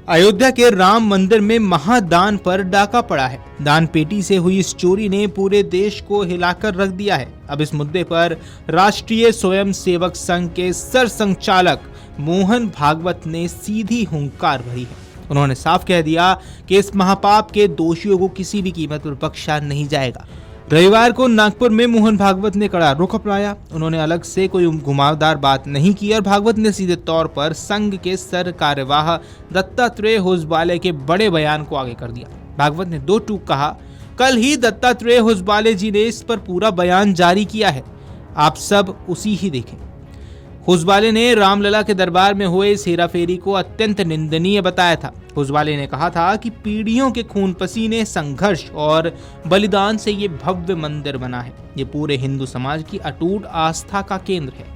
अयोध्या के राम मंदिर में महादान पर डाका पड़ा है। दान पेटी से हुई इस चोरी ने पूरे देश को हिलाकर रख दिया है। अब इस मुद्दे पर राष्ट्रीय स्वयंसेवक संघ के सरसंघचालक मोहन भागवत ने सीधी हुंकार भरी है। उन्होंने साफ कह दिया कि इस महापाप के दोषियों को किसी भी कीमत पर बख्शा नहीं जाएगा। रविवार को नागपुर में मोहन भागवत ने कड़ा रुख अपनाया। उन्होंने अलग से कोई घुमावदार बात नहीं की और भागवत ने सीधे तौर पर संघ के सर कार्यवाह दत्तात्रेय होसबाले के बड़े बयान को आगे कर दिया। भागवत ने दो टूक कहा, कल ही दत्तात्रेय होसबाले जी ने इस पर पूरा बयान जारी किया है, आप सब उसी ही देखें। होसबाले ने रामलला के दरबार में हुए इस हेराफेरी को अत्यंत निंदनीय बताया था। होसबाले ने कहा था कि पीढ़ियों के खून पसीने, संघर्ष और बलिदान से ये भव्य मंदिर बना है। ये पूरे हिंदू समाज की अटूट आस्था का केंद्र है।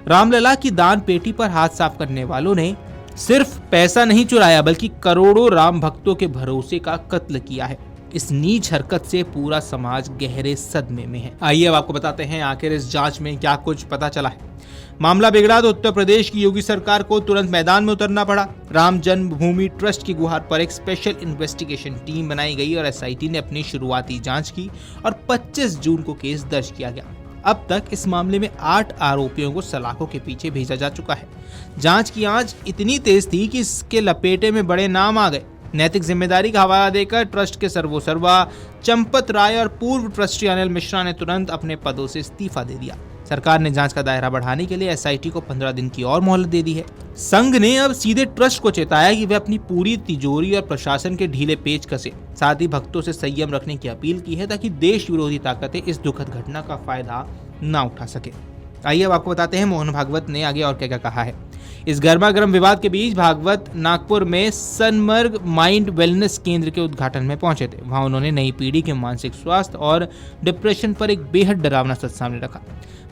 रामलला की दान पेटी पर हाथ साफ करने वालों ने सिर्फ पैसा नहीं चुराया, बल्कि करोड़ों राम भक्तों के भरोसे का कत्ल किया है। इस नीच हरकत से पूरा समाज गहरे सदमे में है। आइए अब आपको बताते हैं आखिर इस जांच में क्या कुछ पता चला है। मामला बिगड़ा तो उत्तर प्रदेश की योगी सरकार को तुरंत मैदान में उतरना पड़ा। राम जन्मभूमि ट्रस्ट की गुहार पर एक स्पेशल इन्वेस्टिगेशन टीम बनाई गई और एसआईटी ने अपनी शुरुआती जांच की और 25 जून को केस दर्ज किया गया। अब तक इस मामले में 8 आरोपियों को सलाखों के पीछे भेजा जा चुका है। जांच की आंच इतनी तेज थी कि इसके लपेटे में बड़े नाम आ गए। नैतिक जिम्मेदारी का हवाला देकर ट्रस्ट के सर्वोसर्वा चंपत राय और पूर्व ट्रस्टी अनिल मिश्रा ने तुरंत अपने पदों से इस्तीफा दे दिया। सरकार ने जांच का दायरा बढ़ाने के लिए एसआईटी को 15 दिन की और मोहलत दे दी है। संघ ने अब सीधे ट्रस्ट को चेताया कि वे अपनी पूरी तिजोरी और प्रशासन के ढीले पेच कसे। साथ ही भक्तों से संयम रखने की अपील की है ताकि देश विरोधी ताकतें इस दुखद घटना का फायदा न उठा सके। आइए अब आपको बताते हैं मोहन भागवत ने आगे और क्या कहा है। इस गर्मा गर्म विवाद के बीच भागवत नागपुर में सनमर्ग माइंड वेलनेस केंद्र के उद्घाटन में पहुंचे थे। वहां उन्होंने नई पीढ़ी के मानसिक स्वास्थ्य और डिप्रेशन पर एक बेहद डरावना सच सामने रखा।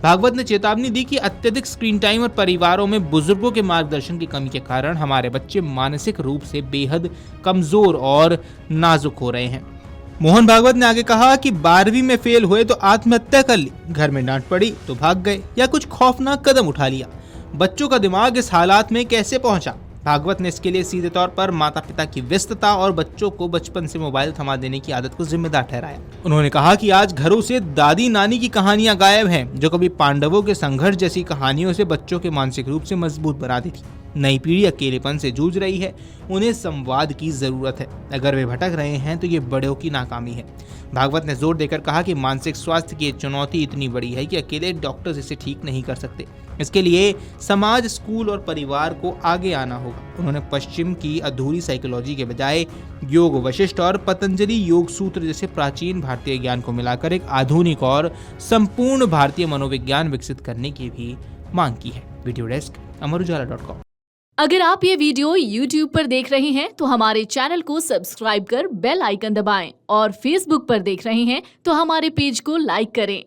भागवत ने चेतावनी दी कि अत्यधिक स्क्रीन टाइम और परिवारों में बुजुर्गों के मार्गदर्शन की कमी के कारण हमारे बच्चे मानसिक रूप से बेहद कमजोर और नाजुक हो रहे हैं। मोहन भागवत ने आगे कहा कि 12वीं में फेल हुए तो आत्महत्या कर ली, घर में डांट पड़ी तो भाग गए या कुछ खौफनाक कदम उठा लिया। बच्चों का दिमाग इस हालात में कैसे पहुंचा? भागवत ने इसके लिए सीधे तौर पर माता पिता की व्यस्तता और बच्चों को बचपन से मोबाइल थमा देने की आदत को जिम्मेदार ठहराया। उन्होंने कहा कि आज घरों से दादी नानी की कहानियां गायब हैं, जो कभी पांडवों के संघर्ष जैसी कहानियों से बच्चों के मानसिक रूप से मजबूत बनाती थी। नई पीढ़ी अकेलेपन से जूझ रही है, उन्हें संवाद की जरूरत है। अगर वे भटक रहे हैं तो ये बड़ों की नाकामी है। भागवत ने जोर देकर कहा कि मानसिक स्वास्थ्य की चुनौती इतनी बड़ी है कि अकेले डॉक्टर्स इसे ठीक नहीं कर सकते। इसके लिए समाज, स्कूल और परिवार को आगे आना होगा। उन्होंने पश्चिम की अधूरी साइकोलॉजी के बजाय योग वशिष्ठ और पतंजलि योग सूत्र जैसे प्राचीन भारतीय ज्ञान को मिलाकर एक आधुनिक और संपूर्ण भारतीय मनोविज्ञान विकसित करने की भी मांग की है। वीडियो डेस्क अमरउजाला.com। अगर आप ये वीडियो YouTube पर देख रहे हैं तो हमारे चैनल को सब्सक्राइब कर बेल आइकन दबाएं और Facebook पर देख रहे हैं तो हमारे पेज को लाइक करें।